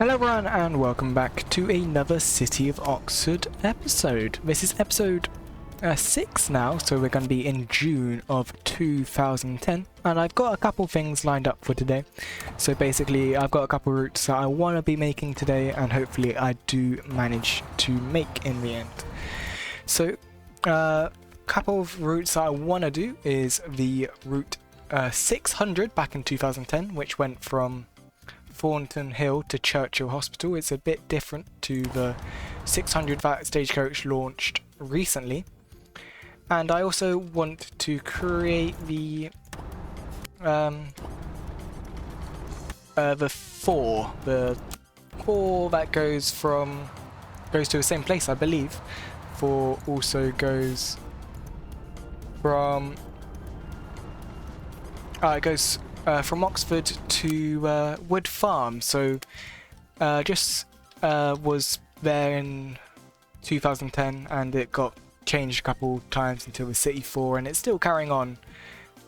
Hello everyone and welcome back to another City of Oxford episode. This is episode 6 now, so we're going to be in June of 2010, and I've got a couple things lined up for today. So basically I've got a couple routes that I want to be making today, and hopefully I do manage to make in the end. So a couple of routes that I want to do is the route 600 back in 2010, which went from Thornhill to Churchill Hospital. It's a bit different to the 600 that Stagecoach launched recently. And I also want to create the four that goes to the same place, I believe. 4 also goes from from Oxford to Wood Farm. So just was there in 2010 and it got changed a couple times until the City 4, and it's still carrying on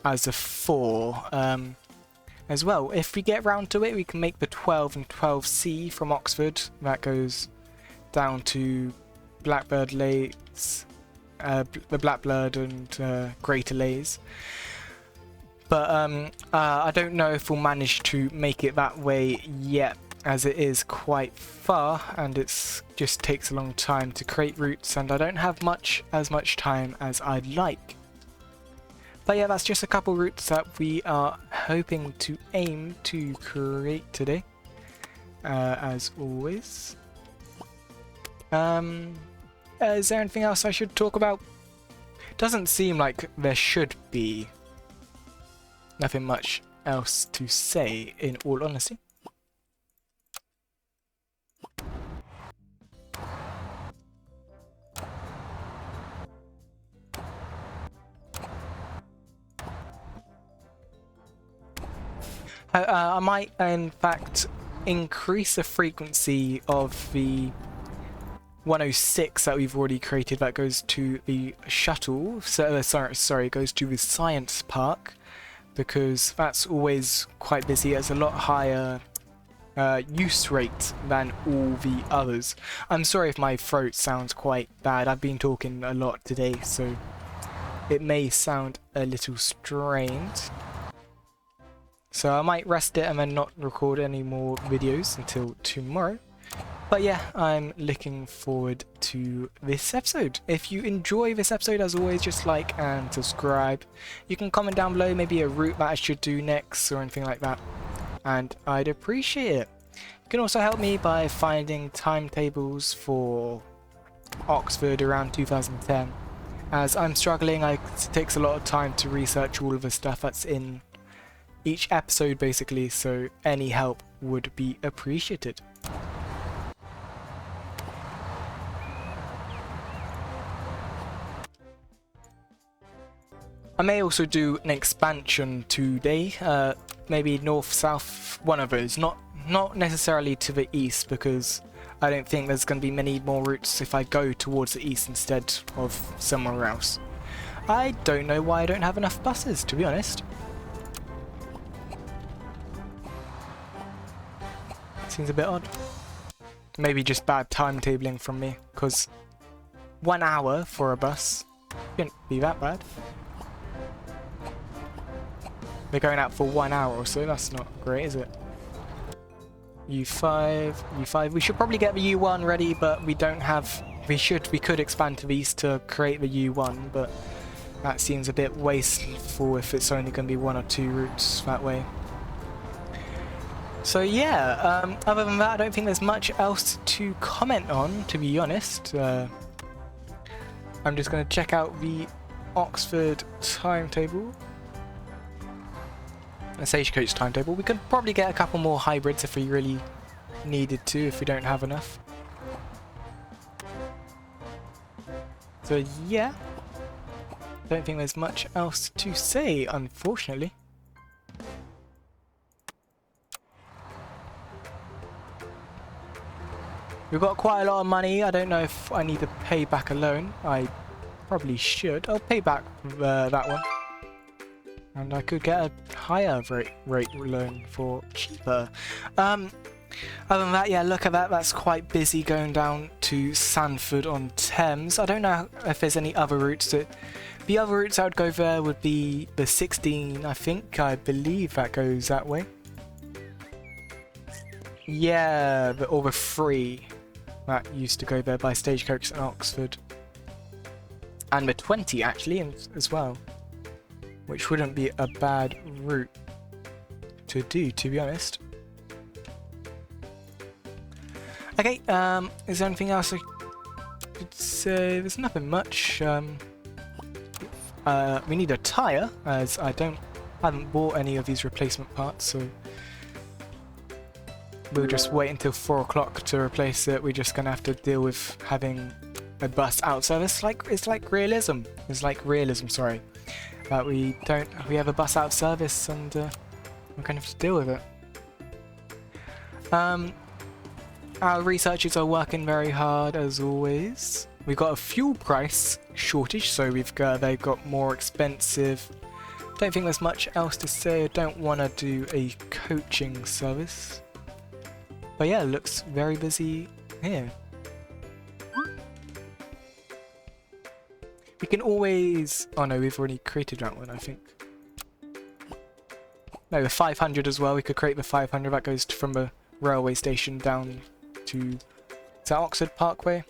as a 4 as well. If we get round to it, we can make the 12 and 12C from Oxford. That goes down to Blackbird Lays, the Blackbird and Greater Lays. But I don't know if we'll manage to make it that way yet, as it is quite far and it just takes a long time to create routes, and I don't have as much time as I'd like. But yeah, that's just a couple routes that we are hoping to aim to create today, as always. Is there anything else I should talk about? Doesn't seem like there should be. Nothing much else to say, in all honesty. I might, in fact, increase the frequency of the 106 that we've already created. That goes to the shuttle. Sorry, goes to the science park, because that's always quite busy. It's a lot higher use rate than all the others. I'm sorry if my throat sounds quite bad. I've been talking a lot today, so it may sound a little strained. So I might rest it and then not record any more videos until tomorrow. But yeah, I'm looking forward to this episode. If you enjoy this episode, as always, just like and subscribe. You can comment down below maybe a route that I should do next or anything like that, and I'd appreciate it. You can also help me by finding timetables for Oxford around 2010. As I'm struggling, it takes a lot of time to research all of the stuff that's in each episode basically, so any help would be appreciated. I may also do an expansion today, maybe north-south, one of those. Not necessarily to the east, because I don't think there's going to be many more routes if I go towards the east instead of somewhere else. I don't know why I don't have enough buses, to be honest. Seems a bit odd. Maybe just bad timetabling from me, because 1 hour for a bus shouldn't be that bad. They're going out for 1 hour or so, that's not great, is it? U5. We should probably get the U1 ready, but we don't have... We could expand to the east to create the U1, but that seems a bit wasteful if it's only going to be 1 or 2 routes that way. So yeah, other than that, I don't think there's much else to comment on, to be honest. I'm just going to check out the Oxford timetable. A Stagecoach timetable. We could probably get a couple more hybrids if we really needed to, if we don't have enough. So yeah, don't think there's much else to say, unfortunately. We've got quite a lot of money. I don't know if I need to pay back a loan. I probably should. I'll pay back that one. And I could get a higher rate loan for cheaper. Other than that, yeah, look at that. That's quite busy going down to Sandford-on-Thames. I don't know if there's any other routes that... The other routes I would go there would be the 16, I think. I believe that goes that way. Yeah, or the 3 that used to go there by Stagecoach and Oxford. And the 20, actually, as well. Which wouldn't be a bad route to do, to be honest. Okay, is there anything else I could say? There's nothing much. We need a tyre, as I haven't bought any of these replacement parts, so we'll just wait until 4 o'clock to replace it. We're just gonna have to deal with having a bus out. So it's like realism. It's like realism. Sorry, we have a bus out of service, and we're gonna have to deal with it. Our researchers are working very hard as always. We've got a fuel price shortage, so they've got more expensive. Don't think there's much else to say. I don't want to do a coaching service. But yeah, it looks very busy here. We can always... Oh no, we've already created that one, I think. No, the 500 as well. We could create the 500. That goes from the railway station down to... Is that Oxford Parkway?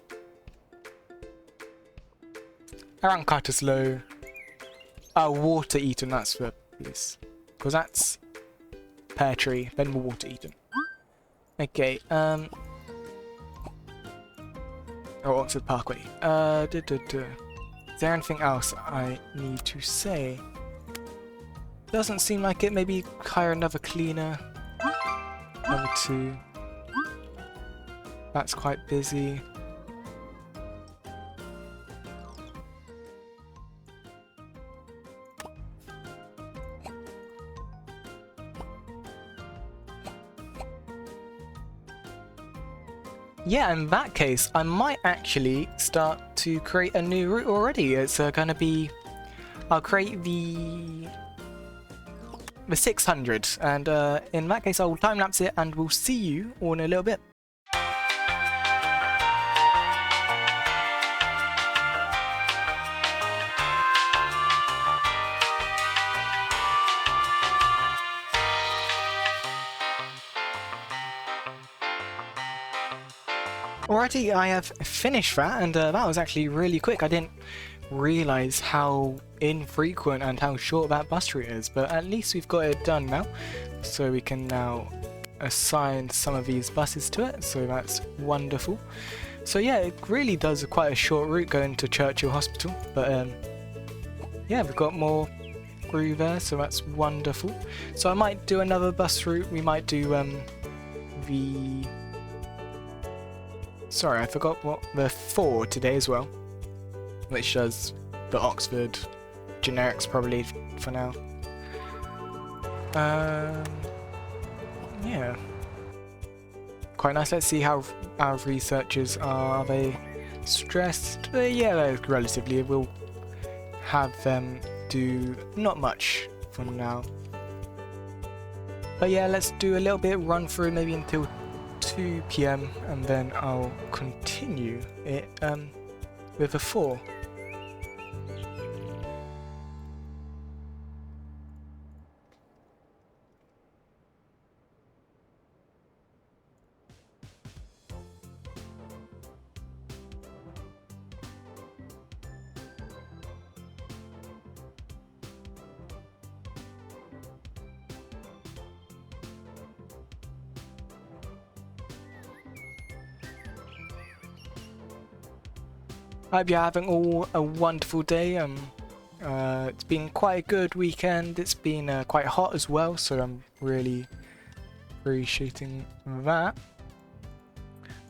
Around Carterslow. Oh, Water Eaton, that's the piece. Because that's Pear Tree, then Water Eaton. Okay, oh, Oxford Parkway. Is there anything else I need to say? Doesn't seem like it. Maybe hire another cleaner. Number 2. That's quite busy. Yeah, in that case, I might actually start to create a new route already. It's gonna be... I'll create the 600, and in that case, I'll time-lapse it, and we'll see you all in a little bit. Alrighty, I have finished that, and that was actually really quick. I didn't realise how infrequent and how short that bus route is, but at least we've got it done now. So we can now assign some of these buses to it, so that's wonderful. So yeah, it really does quite a short route going to Churchill Hospital, but yeah, we've got more through there, so that's wonderful. So I might do another bus route. We might do the... Sorry, I forgot what the 4 today as well, which does the Oxford generics probably for now. Yeah, quite nice. Let's see how our researchers are. Are they stressed? Yeah, they're relatively. We'll have them do not much for now. But yeah, let's do a little bit run through, maybe until 2 PM, and then I'll continue it with a 4. I hope you're having all a wonderful day. It's been quite a good weekend. It's been quite hot as well, so I'm really appreciating that.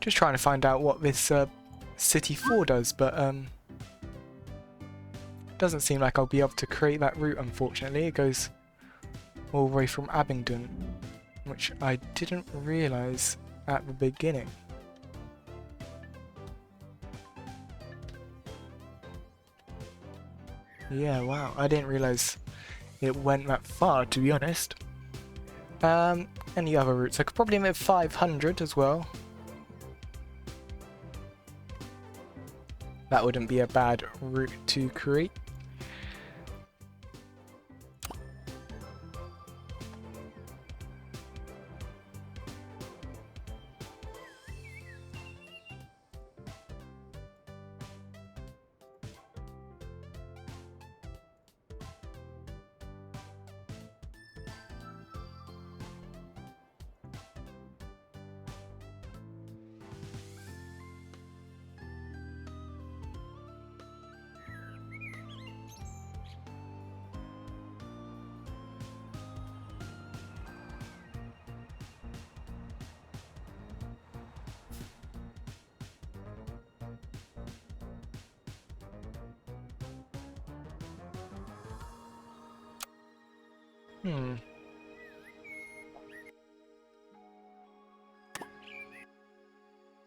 Just trying to find out what this City 4 does, but doesn't seem like I'll be able to create that route, unfortunately. It goes all the way from Abingdon, which I didn't realise at the beginning. Yeah, wow, I didn't realise it went that far, to be honest. any other routes. I could probably make 500 as well. That wouldn't be a bad route to create.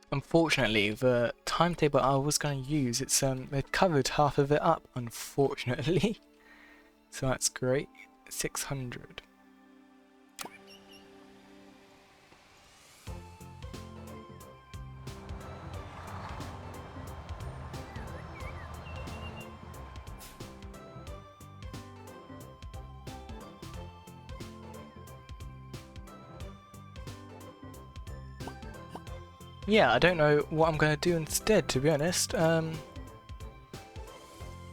Unfortunately, the timetable I was going to use, it's they've covered half of it up, unfortunately. So that's great. 600. Yeah, I don't know what I'm going to do instead, to be honest.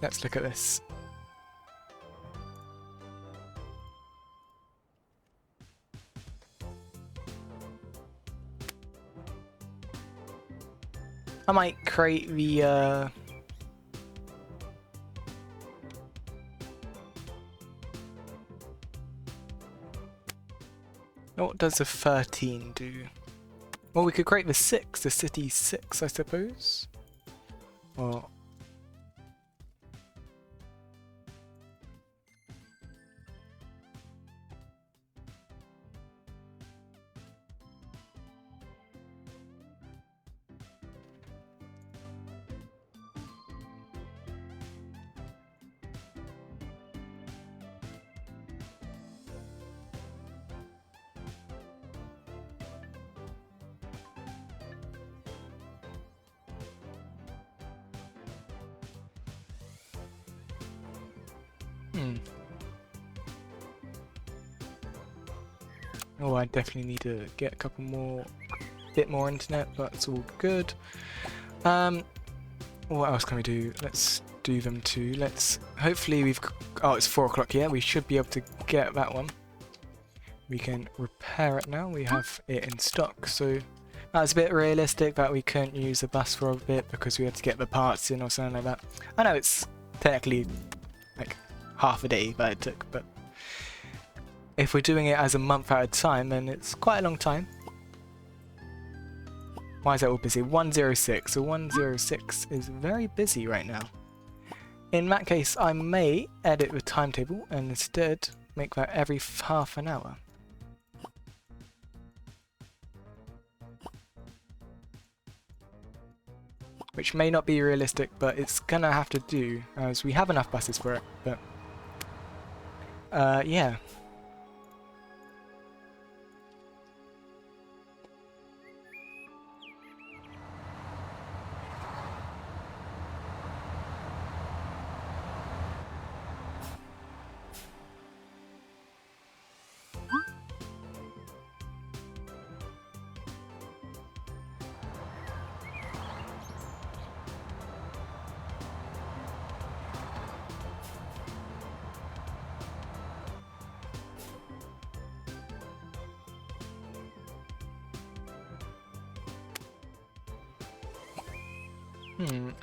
Let's look at this. I might create the what does the 13 do? Well, we could create the 6, the city 6, I suppose. Or oh, I definitely need to get a couple more, bit more internet, but it's all good. What else can we do? Let's do them too. Hopefully we've, oh, it's 4 o'clock, yeah, we should be able to get that one. We can repair it now, we have it in stock, so that's a bit realistic that we couldn't use the bus for a bit because we had to get the parts in or something like that. I know it's technically like half a day that it took, but if we're doing it as a month at a time, then it's quite a long time. Why is that all busy? 106. So 106 is very busy right now. In that case, I may edit the timetable and instead make that every half an hour. Which may not be realistic, but it's gonna have to do, as we have enough buses for it, but yeah.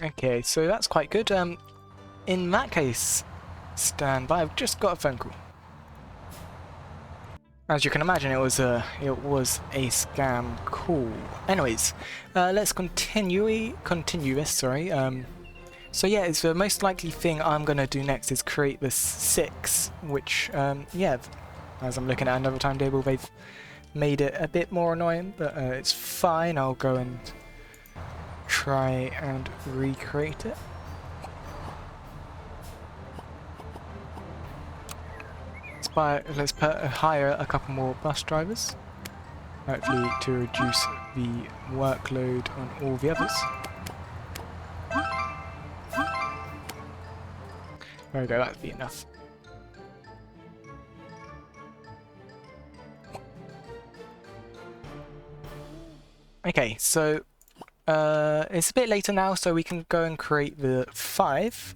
Okay, so that's quite good. In that case, stand by. I've just got a phone call. As you can imagine, it was a scam call. Anyways, let's continue this. Sorry. So yeah, it's the most likely thing I'm gonna do next is create this 6, which yeah, as I'm looking at another timetable, they've made it a bit more annoying, but it's fine. I'll go and try and recreate it. Let's hire a couple more bus drivers. hopefully to reduce the workload on all the others. There we go, that'd be enough. Okay, so it's a bit later now, so we can go and create the 5.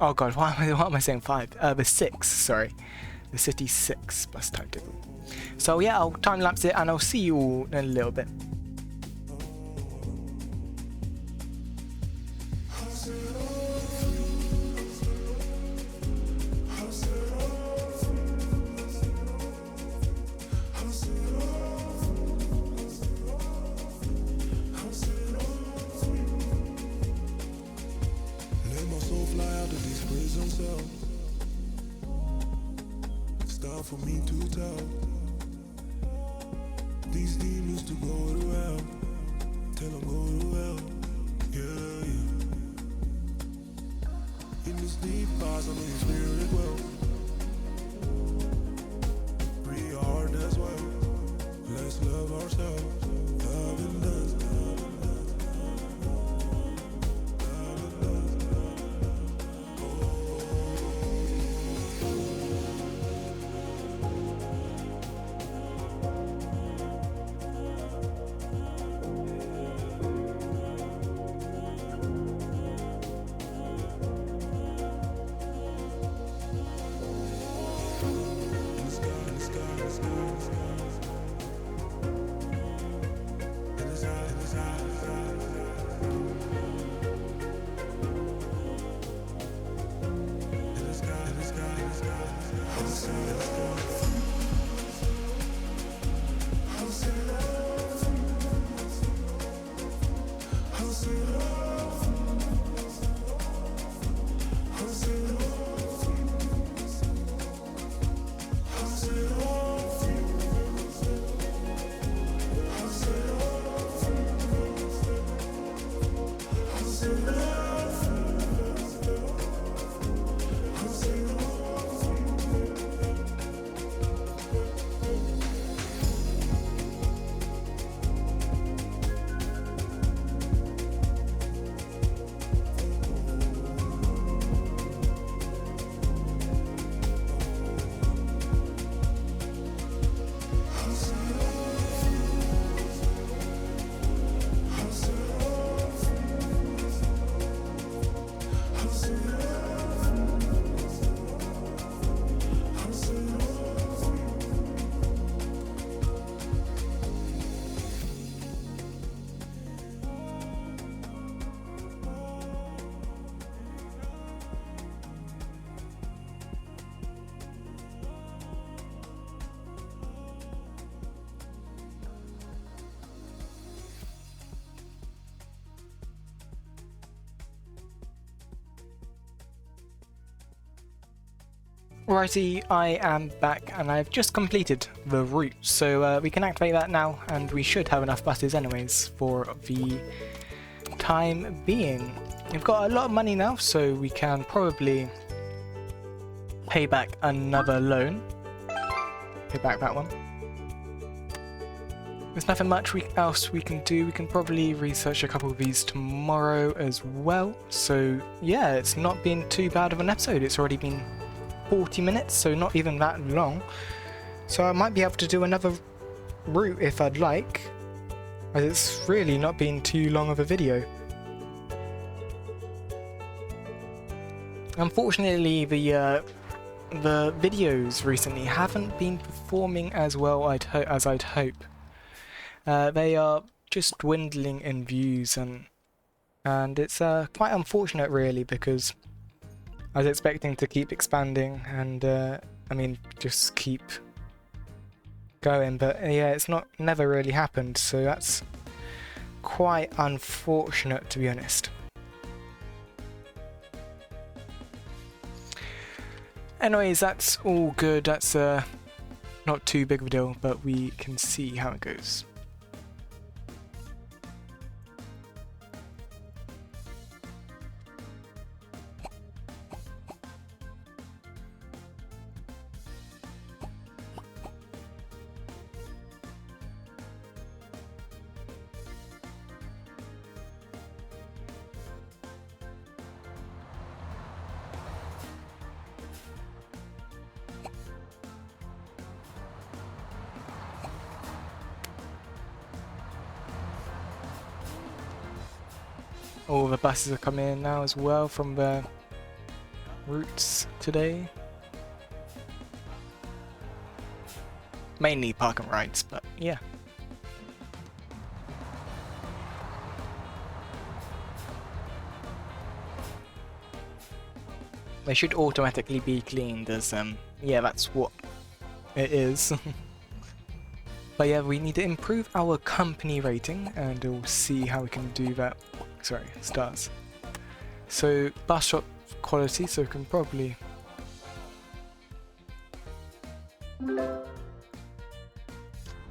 Oh god, what am I saying 5? The 6, sorry. The City 6 bus timetable. So yeah, I'll time lapse it and I'll see you all in a little bit. For me to tell these demons to go around, tell them go around, yeah, yeah. In this deep past, I know your spirit well. Free your heart as well. Let's love ourselves, love and dance, love and dance, love and dance. Righty, I am back and I've just completed the route, so we can activate that now and we should have enough buses anyways for the time being. We've got a lot of money now, so we can probably pay back another loan. Pay back that one. There's nothing much else we can do. We can probably research a couple of these tomorrow as well. So yeah, it's not been too bad of an episode. It's already been 40 minutes, so not even that long. So I might be able to do another route if I'd like, as it's really not been too long of a video. Unfortunately, the videos recently haven't been performing as well as I'd hope. They are just dwindling in views, and it's quite unfortunate really, because I was expecting to keep expanding and I mean just keep going, but yeah, it's never really happened, so that's quite unfortunate, to be honest. Anyways, that's all good. That's not too big of a deal, but we can see how it goes. All the buses are coming in now as well from the routes today. Mainly park and rides, but yeah. They should automatically be cleaned as, yeah, that's what it is. But yeah, we need to improve our company rating, and we'll see how we can do that. Sorry, stars. So, bus shop quality, so we can probably...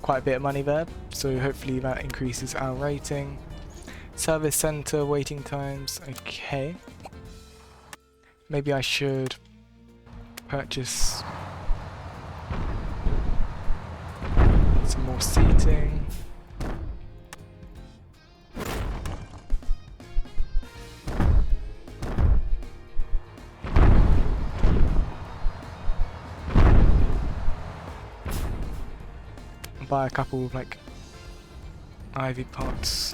quite a bit of money there, so hopefully that increases our rating. Service centre, waiting times, okay. Maybe I should purchase some more seating. Buy a couple of like ivy pots.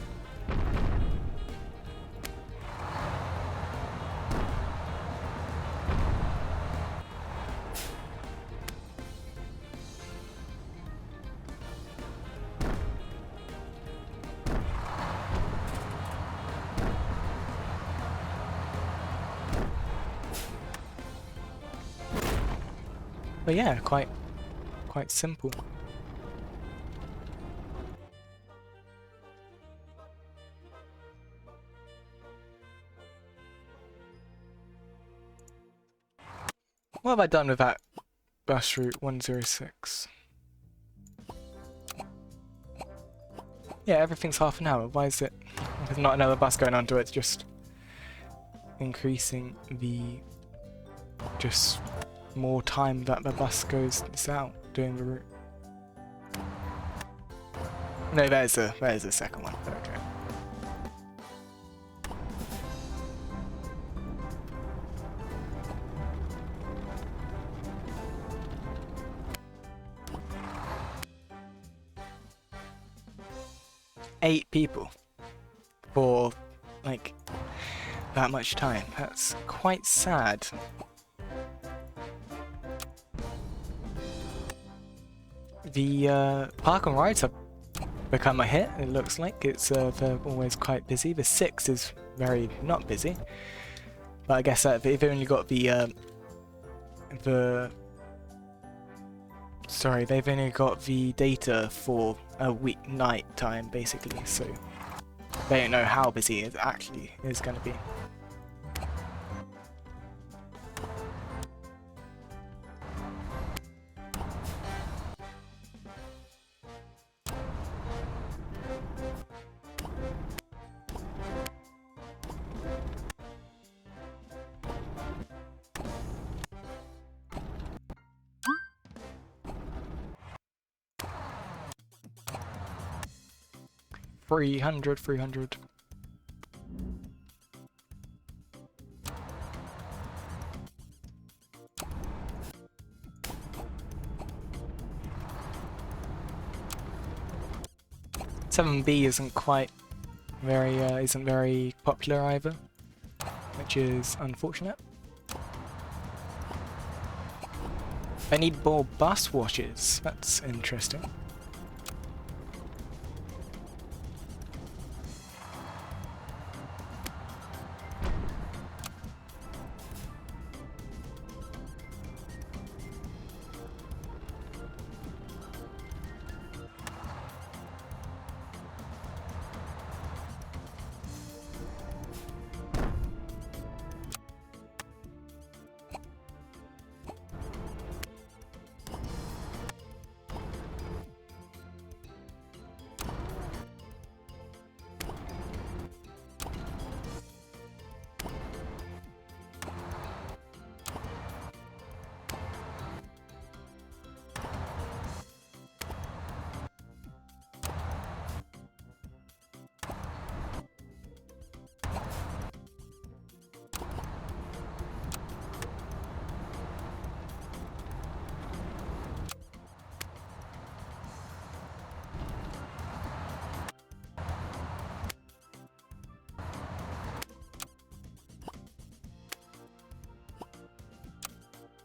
But yeah, quite simple. What have I done with that bus route 106? Yeah, everything's half an hour. Why is it? There's not another bus going onto it. It's just increasing the more time that the bus goes out doing the route. No, there's the second one. Okay. Eight people for like that much time. That's quite sad. The park and rides have become a hit. It looks like they're always quite busy. The 6 is very not busy, but I guess that they've only got they've only got the data for a weeknight time basically, so they don't know how busy it actually is going to be. $300. $7B isn't very popular either, which is unfortunate. I need more bus washes. That's interesting.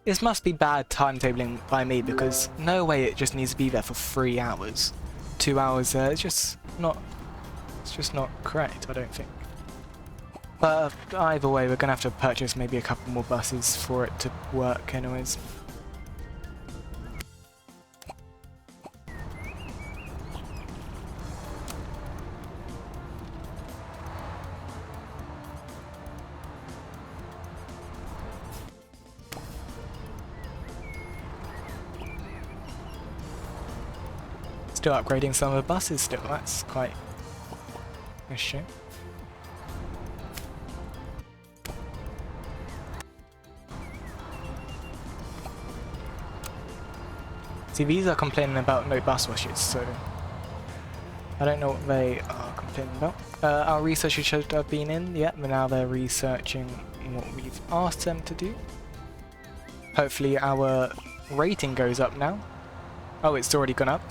This must be bad timetabling by me, because no way it just needs to be there for 3 hours. 2 hours there, it's just not correct, I don't think. But either way, we're gonna have to purchase maybe a couple more buses for it to work anyways. Still upgrading some of the buses still, that's quite a shame. See, these are complaining about no bus washes, so I don't know what they are complaining about. Our researchers should have been in, yeah, but now they're researching what we've asked them to do. Hopefully our rating goes up now. Oh, it's already gone up.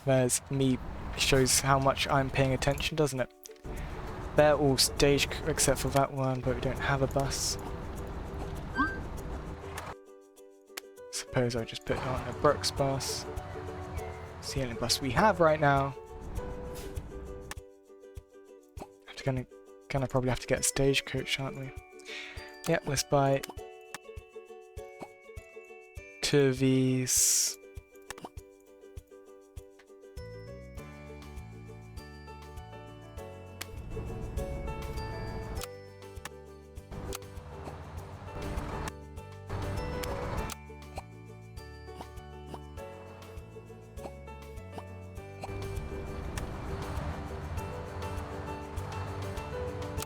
There's me, shows how much I'm paying attention, doesn't it? They're all stage except for that one, but we don't have a bus. Suppose I'll just put it on a Brooks bus. It's the only bus we have right now. Gonna probably have to get a stagecoach, aren't we? Yep, let's buy 2 of these.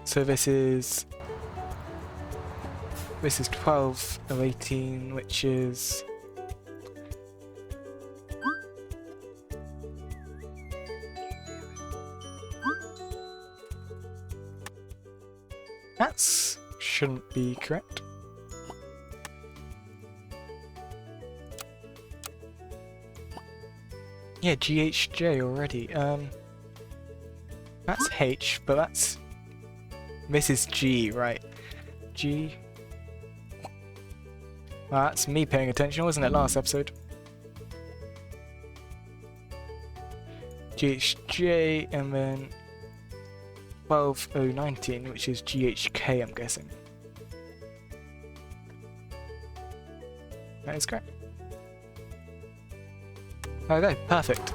So this is 12 of 18, which is that's shouldn't be correct. Yeah, GHJ already. That's H, but that's this is G, right? G. Well, that's me paying attention, wasn't it, last episode? GHJ, and then 12019, which is GHK, I'm guessing. That is correct. Okay, perfect.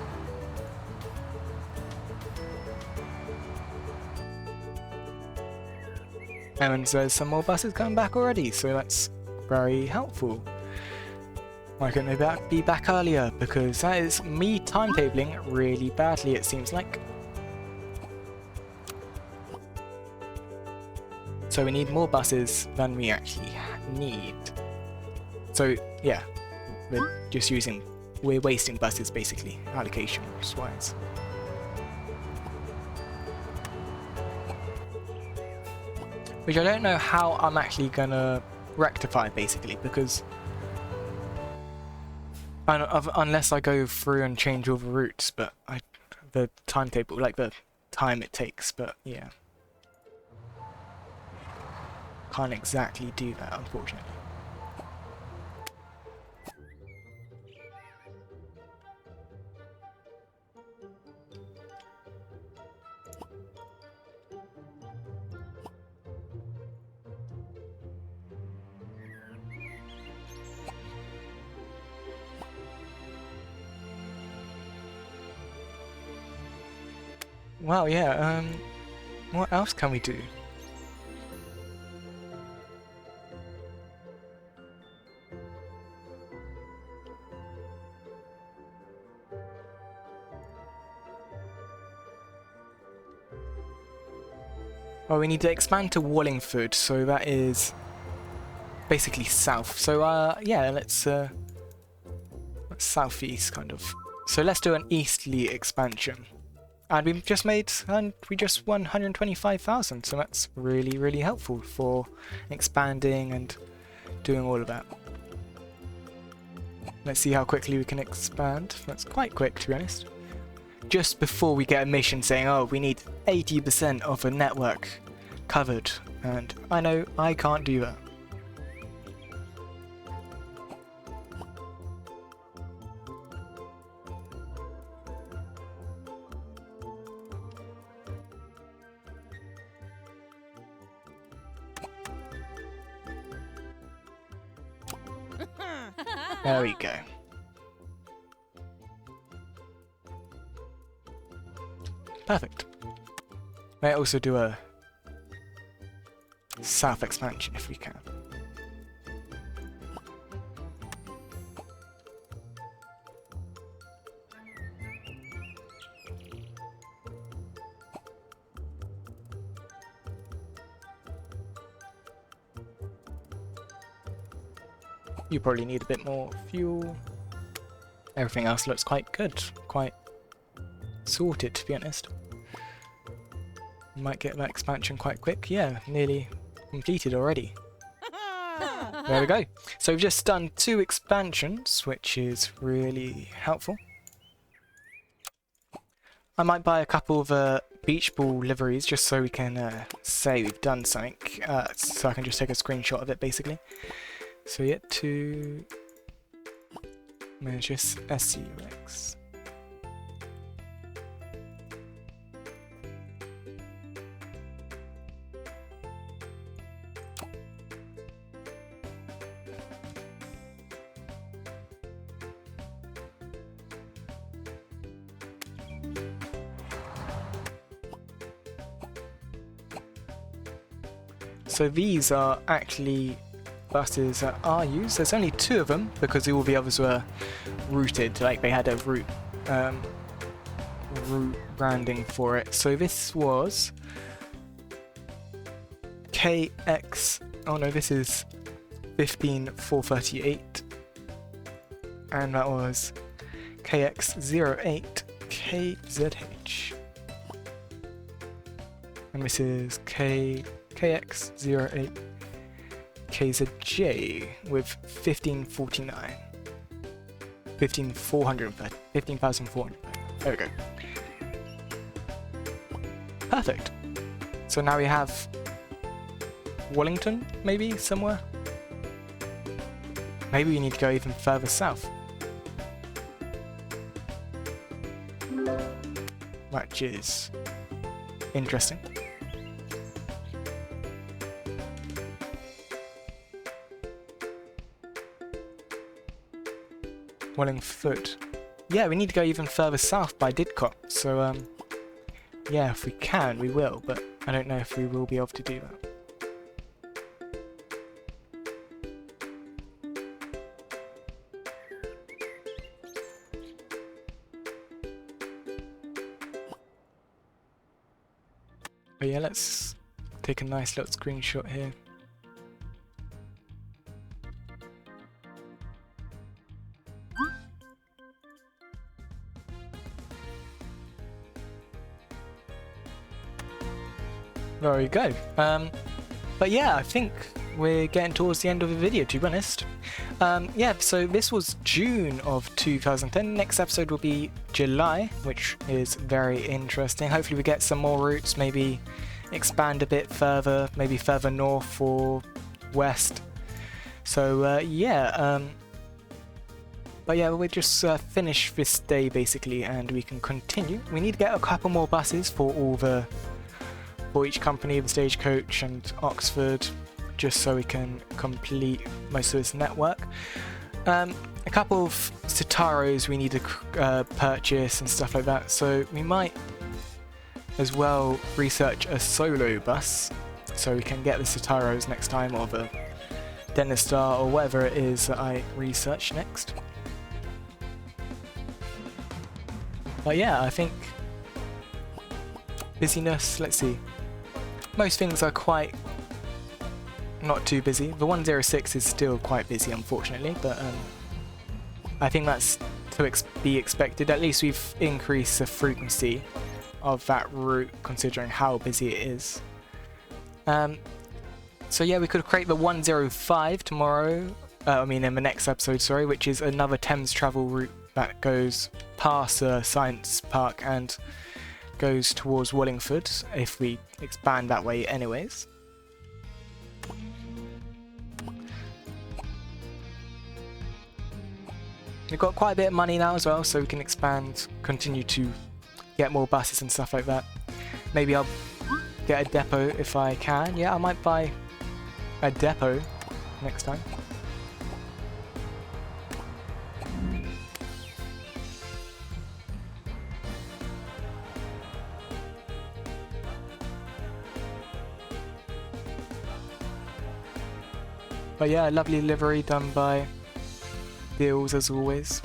And there's some more buses coming back already, so that's very helpful. Why couldn't they be back earlier? Because that is me timetabling really badly, it seems like. So we need more buses than we actually need. So yeah, we're wasting buses basically, allocation-wise. Which I don't know how I'm actually gonna rectify, basically, because unless I go through and change all the routes, but the timetable, like the time it takes, but yeah, can't exactly do that, unfortunately. Wow, yeah, what else can we do? Well, we need to expand to Wallingford, so that is basically south. So, yeah, let's southeast, kind of. So let's do an easterly expansion. And we just won 125,000, so that's really, really helpful for expanding and doing all of that. Let's see how quickly we can expand. That's quite quick, to be honest. Just before we get a mission saying, oh, we need 80% of the network covered, and I know I can't do that. There we go. Perfect. May also do a south expansion if we can. You probably need a bit more fuel. Everything else looks quite good, quite sorted to be honest. Might get that expansion quite quick. Yeah, nearly completed already. There we go. So we've just done 2 expansions, which is really helpful. I might buy a couple of beach ball liveries just so we can say we've done something. So I can just take a screenshot of it basically. So yeah, to manage SUX. So these are actually buses that are used. There's only 2 of them because all the others were routed, like they had a route branding for it. So this was KX, oh no, this is 15438, and that was KX08KZH, and this is KX08 KZJ with 1549. 15,400. There we go. Perfect. So now we have Wellington, maybe, somewhere? Maybe we need to go even further south. Which is interesting. Wellingfoot. Yeah, we need to go even further south by Didcot. So, yeah, if we can, we will, but I don't know if we will be able to do that. But yeah, let's take a nice little screenshot here. There we go. But yeah, I think we're getting towards the end of the video, to be honest. Yeah, so this was June of 2010. Next episode will be July, which is very interesting. Hopefully we get some more routes, maybe expand a bit further, maybe further north or west. So yeah, but yeah, we'll just finish this day basically, and we can continue. We need to get a couple more buses for each company, the Stagecoach and Oxford, just so we can complete most of this network. A couple of Citaros we need to purchase and stuff like that, so we might as well research a solo bus so we can get the Citaros next time, or the Denistar, or whatever it is that I research next. But yeah, I think busyness, let's see. Most things are quite not too busy. The 106 is still quite busy, unfortunately, but I think that's to be expected. At least we've increased the frequency of that route, considering how busy it is. So yeah, we could create the 105 tomorrow, in the next episode, sorry, which is another Thames travel route that goes past the Science Park and goes towards Wallingford, if we expand that way anyways. We've got quite a bit of money now as well, so we can expand, continue to get more buses and stuff like that. Maybe I'll get a depot if I can. Yeah, I might buy a depot next time. But yeah, lovely livery done by TheDilz as always.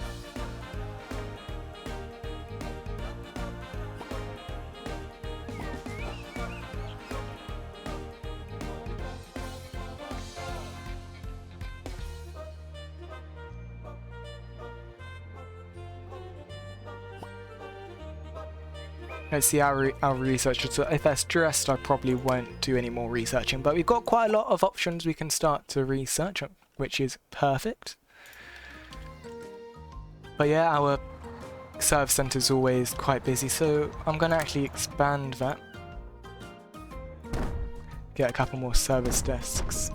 Let's see our research. So if that's dressed, I probably won't do any more researching. But we've got quite a lot of options we can start to research, which is perfect. But yeah, our service centre is always quite busy, so I'm going to actually expand that. Get a couple more service desks.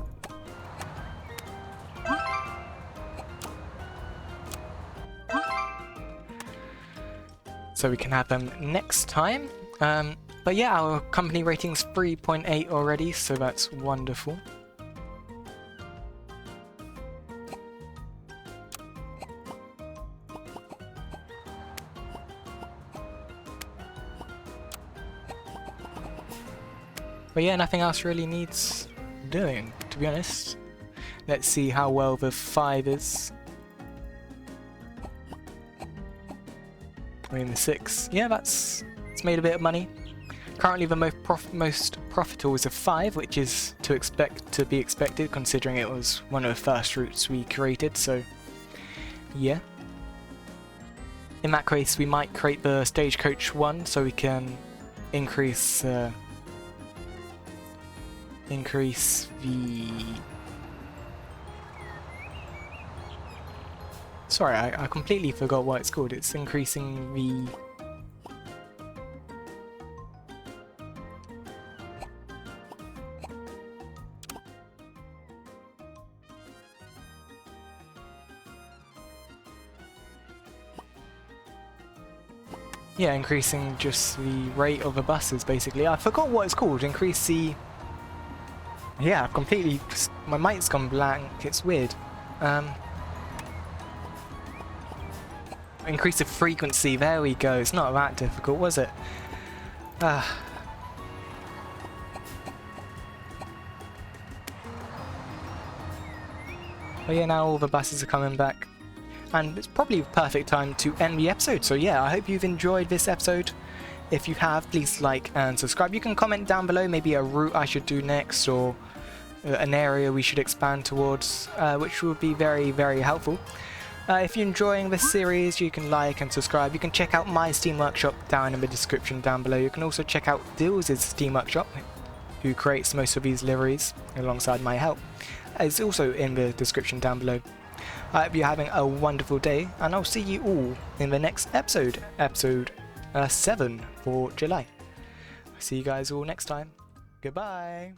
So we can have them next time. But yeah, our company rating's 3.8 already, so that's wonderful. But yeah, nothing else really needs doing, to be honest. Let's see how well the 5 is. I mean the 6. Yeah, it's made a bit of money. Currently the most profitable is a 5, which is to be expected considering it was one of the first routes we created, so yeah. In that case we might create the stagecoach one so we can increase the sorry, I completely forgot what it's called. It's increasing the increasing just the rate of the buses basically. I forgot what it's called. Increase the completely my mic's gone blank. It's weird. Increase the frequency, there we go. It's not that difficult, was it? But yeah, now all the buses are coming back. And it's probably the perfect time to end the episode. So yeah, I hope you've enjoyed this episode. If you have, please like and subscribe. You can comment down below maybe a route I should do next or an area we should expand towards, which would be very, very helpful. If you're enjoying this series, you can like and subscribe. You can check out my Steam Workshop down in the description down below. You can also check out TheDilz's Steam Workshop, who creates most of these liveries alongside my help. It's also in the description down below. I hope you're having a wonderful day, and I'll see you all in the next episode, episode 7 for July. See you guys all next time. Goodbye.